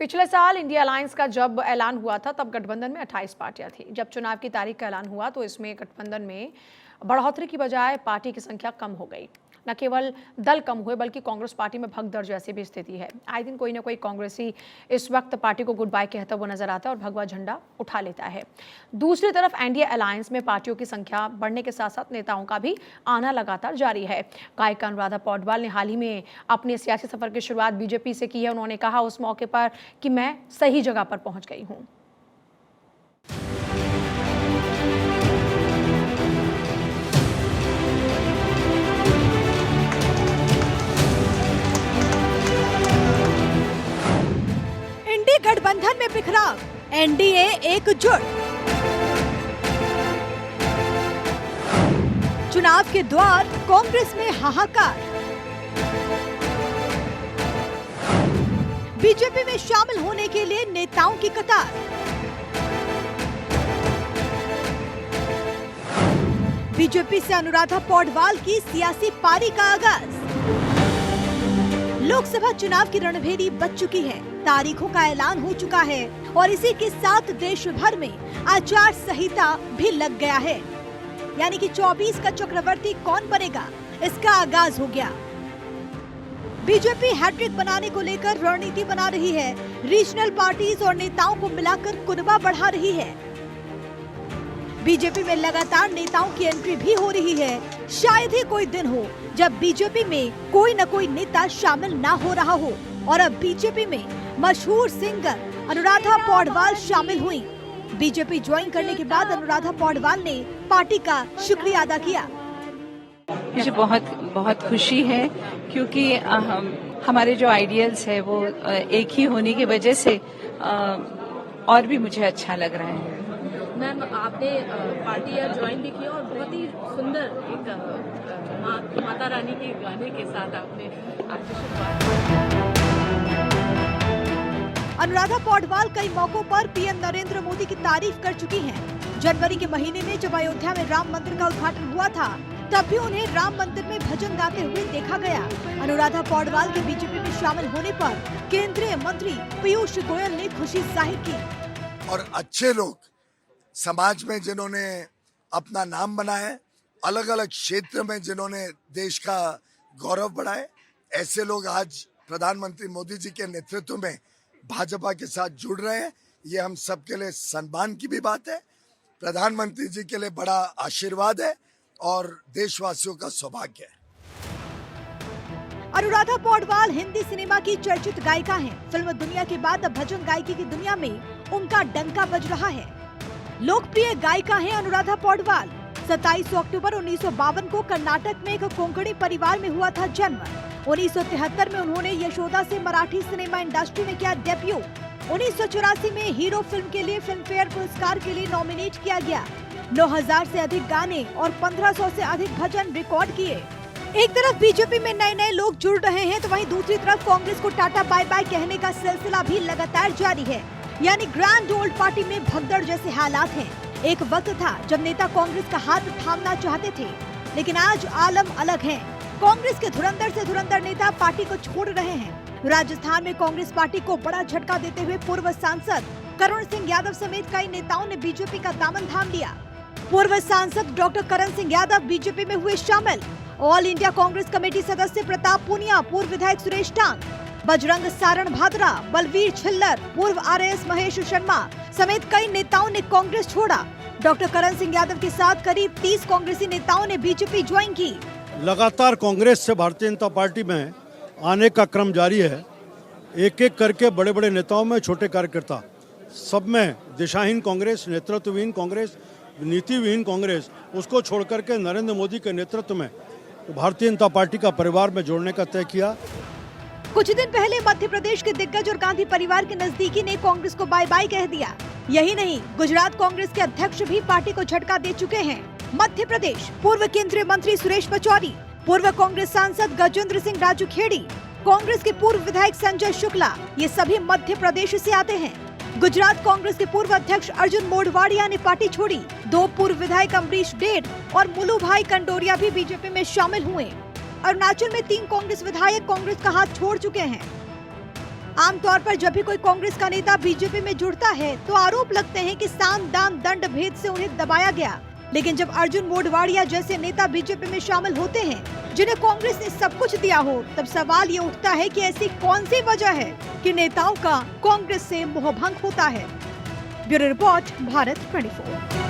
पिछले साल India alliance का जब ऐलान हुआ था तब गठबंधन में 28 पार्टियां थी। जब चुनाव की तारीख का ऐलान हुआ तो इसमें गठबंधन में बढ़ोतरी की बजाय पार्टी की संख्या कम हो गई। न केवल दल कम हुए बल्कि कांग्रेस पार्टी में भगदड़ जैसी भी स्थिति है। आए दिन कोई ना कोई कांग्रेसी इस वक्त पार्टी को गुड बाय कहता हुआ नजर आता है और भगवा झंडा उठा लेता है। दूसरी तरफ एनडीए अलायंस में पार्टियों की संख्या बढ़ने के साथ साथ नेताओं का भी आना लगातार जारी है। गायिका अनुराधा पौडवाल ने हाल ही में अपने सियासी सफर की शुरुआत बीजेपी से की है। उन्होंने कहा उस मौके पर कि मैं सही जगह पर पहुंच गई हूं। इंडी गठबंधन में बिखराव, एनडीए एकजुट। चुनाव के द्वार, कांग्रेस में हाहाकार। बीजेपी में शामिल होने के लिए नेताओं की कतार। बीजेपी से अनुराधा पौडवाल की सियासी पारी का आगाज। लोकसभा चुनाव की रणभेरी बज चुकी है, तारीखों का ऐलान हो चुका है और इसी के साथ देश भर में आचार संहिता भी लग गया है। यानी कि 24 का चक्रवर्ती कौन बनेगा, इसका आगाज हो गया। बीजेपी हैट्रिक बनाने को लेकर रणनीति बना रही है। रीजनल पार्टीज और नेताओं को मिलाकर कुनबा बढ़ा रही है। बीजेपी में लगातार नेताओं की एंट्री भी हो रही है। शायद ही कोई दिन हो जब बीजेपी में कोई न कोई नेता शामिल ना हो रहा हो। और अब बीजेपी में मशहूर सिंगर अनुराधा पौडवाल शामिल हुई। बीजेपी ज्वाइन करने के बाद अनुराधा पौडवाल ने पार्टी का शुक्रिया अदा किया। मुझे बहुत बहुत खुशी है क्योंकि हमारे जो आइडियल्स है वो एक ही होने की वजह से और भी मुझे अच्छा लग रहा है। मैम, आपने पार्टी ज्वाइन भी की और बहुत ही सुंदर एक माता रानी के गाने के साथ आपने आपकी शुरुआत। अनुराधा पौडवाल कई मौकों पर पीएम नरेंद्र मोदी की तारीफ कर चुकी हैं। जनवरी के महीने में जब अयोध्या में राम मंदिर का उद्घाटन हुआ था तब भी उन्हें राम मंदिर में भजन गाते हुए देखा गया। अनुराधा पौडवाल के बीजेपी में शामिल होने पर केंद्रीय मंत्री पीयूष गोयल ने खुशी जाहिर की। और अच्छे लोग समाज में जिन्होंने अपना नाम बनाया, अलग अलग क्षेत्र में जिन्होंने देश का गौरव बढ़ाए, ऐसे लोग आज प्रधानमंत्री मोदी जी के नेतृत्व में भाजपा के साथ जुड़ रहे हैं। ये हम सबके लिए सम्मान की भी बात है, प्रधानमंत्री जी के लिए बड़ा आशीर्वाद है और देशवासियों का सौभाग्य है। अनुराधा पौडवाल हिंदी सिनेमा की चर्चित गायिका हैं। फिल्म दुनिया के बाद अब भजन गायकी की दुनिया में उनका डंका बज रहा है। लोकप्रिय गायिका हैं अनुराधा पौडवाल। 27 अक्टूबर 1952 को कर्नाटक में एक कोंकणी परिवार में हुआ था जन्म। 1973 में उन्होंने यशोदा से मराठी सिनेमा इंडस्ट्री में किया डेब्यू। 1984 में हीरो फिल्म के लिए फिल्म फेयर पुरस्कार के लिए नॉमिनेट किया गया। 9000 से अधिक गाने और 1500 से अधिक भजन रिकॉर्ड किए। एक तरफ बीजेपी में नए नए लोग जुड़ रहे हैं तो वहीं दूसरी तरफ कांग्रेस को टाटा बाय बाय कहने का सिलसिला भी लगातार जारी है। यानी ग्रैंड ओल्ड पार्टी में भगदड़ जैसे हालात हैं। एक वक्त था जब नेता कांग्रेस का हाथ थामना चाहते थे, लेकिन आज आलम अलग है। कांग्रेस के धुरंधर से धुरंधर नेता पार्टी को छोड़ रहे हैं। राजस्थान में कांग्रेस पार्टी को बड़ा झटका देते हुए पूर्व सांसद करण सिंह यादव समेत कई नेताओं ने बीजेपी का दामन थाम लिया। पूर्व सांसद डॉक्टर करण सिंह यादव बीजेपी में हुए शामिल। ऑल इंडिया कांग्रेस कमेटी सदस्य प्रताप पूनिया, पूर्व विधायक सुरेश टांग, बजरंग सारण भादरा, बलवीर छिल्लर, पूर्व आरएएस महेश शर्मा समेत कई नेताओं ने कांग्रेस छोड़ा। डॉक्टर करण सिंह यादव के साथ करीब 30 कांग्रेसी नेताओं ने बीजेपी ज्वाइन की। लगातार कांग्रेस से भारतीय जनता पार्टी में आने का क्रम जारी है। एक एक करके बड़े बड़े नेताओं में छोटे कार्यकर्ता, सब में दिशाहीन कांग्रेस, नेतृत्वहीन कांग्रेस, नीतिविहीन कांग्रेस, उसको छोड़ करके नरेंद्र मोदी के नेतृत्व में भारतीय जनता पार्टी का परिवार में जोड़ने का तय किया। कुछ दिन पहले मध्य प्रदेश के दिग्गज और गांधी परिवार के नजदीकी ने कांग्रेस को बाय बाय कह दिया। यही नहीं, गुजरात कांग्रेस के अध्यक्ष भी पार्टी को झटका दे चुके हैं। मध्य प्रदेश पूर्व केंद्रीय मंत्री सुरेश पचौरी, पूर्व कांग्रेस सांसद गजेंद्र सिंह राजू खेड़ी, कांग्रेस के पूर्व विधायक संजय शुक्ला, ये सभी मध्य प्रदेश से आते हैं। गुजरात कांग्रेस के पूर्व अध्यक्ष अर्जुन मोढवाडिया ने पार्टी छोड़ी। 2 पूर्व विधायक अमरीश डेढ़ और मुलू भाई कंडोरिया भी बीजेपी में शामिल हुए। अरुणाचल में 3 कांग्रेस विधायक कांग्रेस का हाथ छोड़ चुके हैं। आमतौर पर जब भी कोई कांग्रेस का नेता बीजेपी में जुड़ता है तो आरोप लगते हैं कि साम दाम दंड भेद से उन्हें दबाया गया। लेकिन जब अर्जुन मोढवाडिया जैसे नेता बीजेपी में शामिल होते हैं जिन्हें कांग्रेस ने सब कुछ दिया हो, तब सवाल ये उठता है कि ऐसी कौन सी वजह है कि नेताओं का कांग्रेस से मोहभंग होता है। Bureau report, Bharat 24।